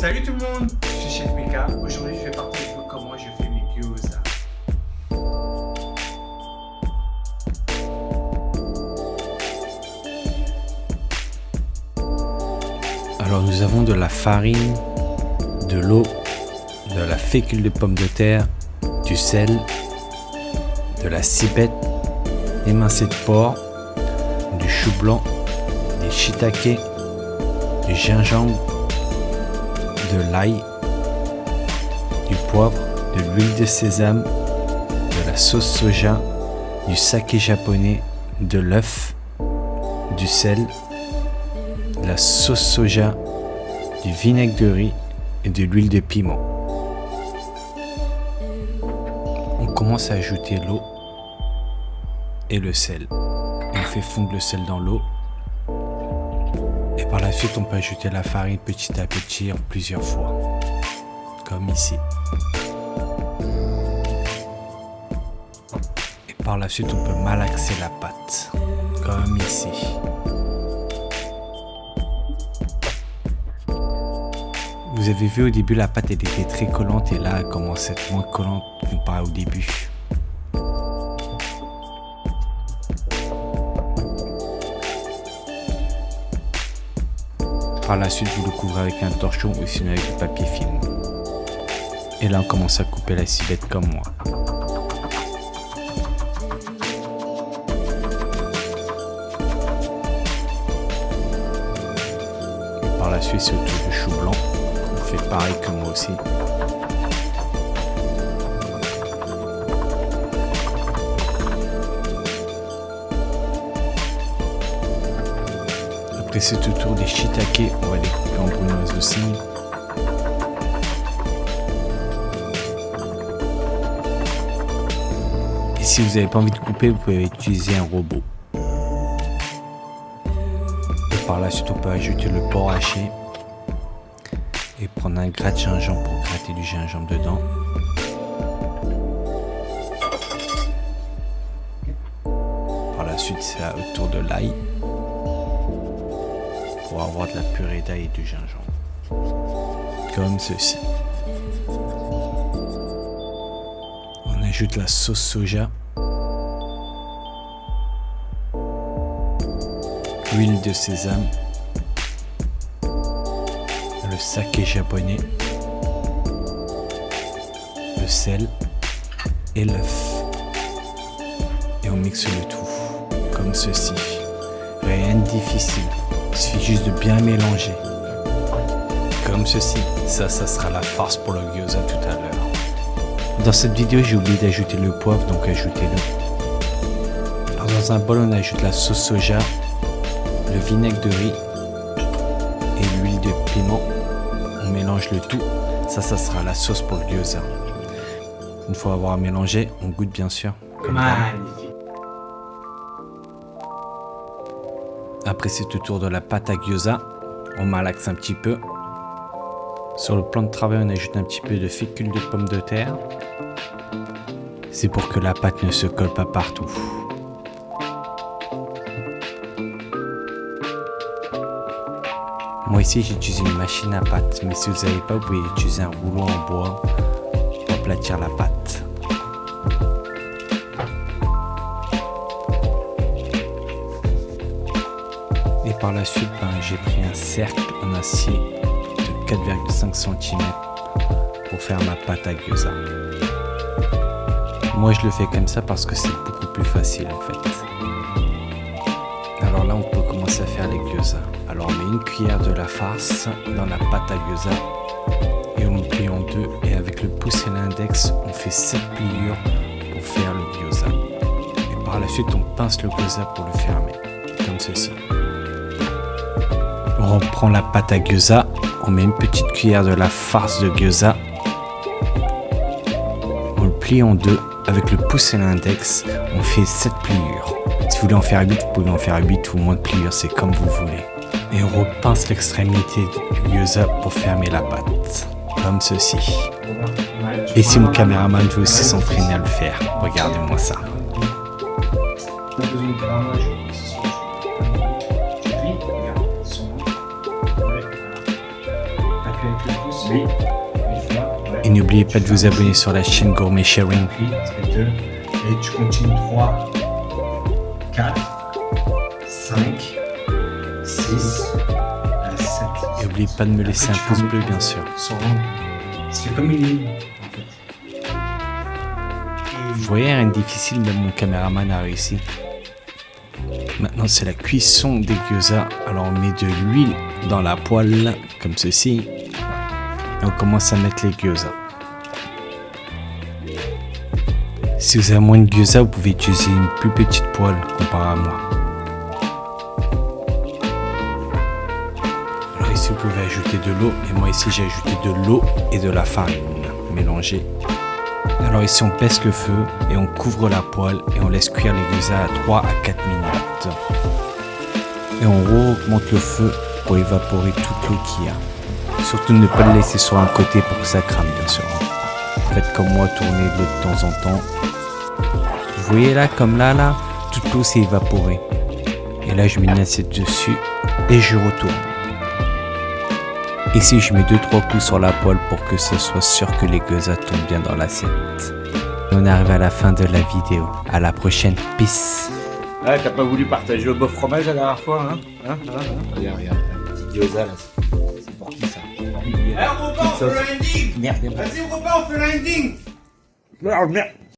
Salut tout le monde, je suis Chef Mika. Aujourd'hui, je vais partager avec vous comment je fais mes gyoza. Alors nous avons de la farine, de l'eau, de la fécule de pomme de terre, du sel, de la cibette, émincée de porc, du chou blanc, des shiitake, du gingembre, de l'ail, du poivre, de l'huile de sésame, de la sauce soja, du saké japonais, de l'œuf, du sel, de la sauce soja, du vinaigre de riz et de l'huile de piment. On commence à ajouter l'eau et le sel. On fait fondre le sel dans l'eau. Et par la suite, on peut ajouter la farine petit à petit en plusieurs fois, comme ici. Et par la suite, on peut malaxer la pâte, comme ici. Vous avez vu au début, la pâte elle était très collante et là, elle commence à être moins collante comparé au début. Par la suite, vous le couvrez avec un torchon ou sinon avec du papier film. Et là, on commence à couper la cibette comme moi. Et par la suite, c'est autour du chou blanc. On fait pareil que moi aussi. Après c'est au tour des shiitake, on va les couper en brunoise aussi. Et si vous n'avez pas envie de couper, vous pouvez utiliser un robot. Et par la suite, on peut ajouter le porc haché et prendre un gratte-gingembre pour gratter du gingembre dedans. Par la suite, c'est au tour de l'ail pour avoir de la purée d'ail et du gingembre, comme ceci. On ajoute la sauce soja, l'huile de sésame, le saké japonais, le sel et l'œuf. Et on mixe le tout, comme ceci. Rien de difficile, il suffit juste de bien mélanger. Comme ceci, ça sera la farce pour le gyoza tout à l'heure. Dans cette vidéo, j'ai oublié d'ajouter le poivre, donc ajoutez-le. Alors dans un bol, on ajoute la sauce soja, le vinaigre de riz et l'huile de piment. On mélange le tout, ça sera la sauce pour le gyoza. Une fois avoir mélangé, on goûte bien sûr. Magnifique. Après c'est au tour de la pâte à gyoza, on malaxe un petit peu. Sur le plan de travail, on ajoute un petit peu de fécule de pomme de terre. C'est pour que la pâte ne se colle pas partout. Moi ici j'utilise une machine à pâte, mais si vous n'avez pas, vous pouvez utiliser un rouleau en bois pour aplatir la pâte. Et par la suite, j'ai pris un cercle en acier de 4,5 cm pour faire ma pâte à gyoza. Moi je le fais comme ça parce que c'est beaucoup plus facile en fait. Alors là on peut commencer à faire les gyoza. Alors on met une cuillère de la farce dans la pâte à gyoza et on le plie en deux, et avec le pouce et l'index on fait 7 pliures pour faire le gyoza. Et par la suite on pince le gyoza pour le fermer, comme ceci. On reprend la pâte à gyoza, on met une petite cuillère de la farce de gyoza, on le plie en deux, avec le pouce et l'index on fait 7 pliures. Si vous voulez en faire 8, vous pouvez en faire 8 ou moins de pliures, c'est comme vous voulez. Et on repince l'extrémité du gyoza pour fermer la pâte, comme ceci. Et si mon caméraman veut aussi s'entraîner à le faire, regardez-moi ça. Avec le pouce, Oui. Une fois, ouais. Et n'oubliez pas de vous abonner sur la chaîne Gourmet Sharing. Puis, c'est 2. Et tu continues 3, 4, 5, 6, 7. Et n'oubliez pas de me laisser un pouce bleu, bien sûr. C'est comme une ligne, en fait. Vous voyez, rien de difficile, même mon caméraman a réussi. Maintenant, c'est la cuisson des gyoza. Alors, on met de l'huile dans la poêle, comme ceci. Et on commence à mettre les gyoza. Si vous avez moins de gyoza, vous pouvez utiliser une plus petite poêle comparé à moi. Alors ici, vous pouvez ajouter de l'eau. Et moi ici, j'ai ajouté de l'eau et de la farine mélangée. Alors ici, on baisse le feu et on couvre la poêle et on laisse cuire les gyoza à 3 à 4 minutes. Et on augmente le feu pour évaporer toute l'eau qu'il y a. Surtout ne pas le laisser sur un côté pour que ça crame, bien sûr. Faites comme moi, tournez l'eau de temps en temps. Vous voyez là, comme là, toute l'eau s'est évaporée. Et là, je mets une assiette dessus et je retourne. Ici, je mets 2-3 coups sur la poêle pour que ce soit sûr que les gyoza tombent bien dans l'assiette. Et on arrive à la fin de la vidéo. À la prochaine. Peace. Ah, t'as pas voulu partager le beau fromage la dernière fois, hein? Regarde, un petit gyoza là. C'est pour qui ça? On repart, on fait le ending. Merde, Vas-y, on repart, on fait le ending. merde.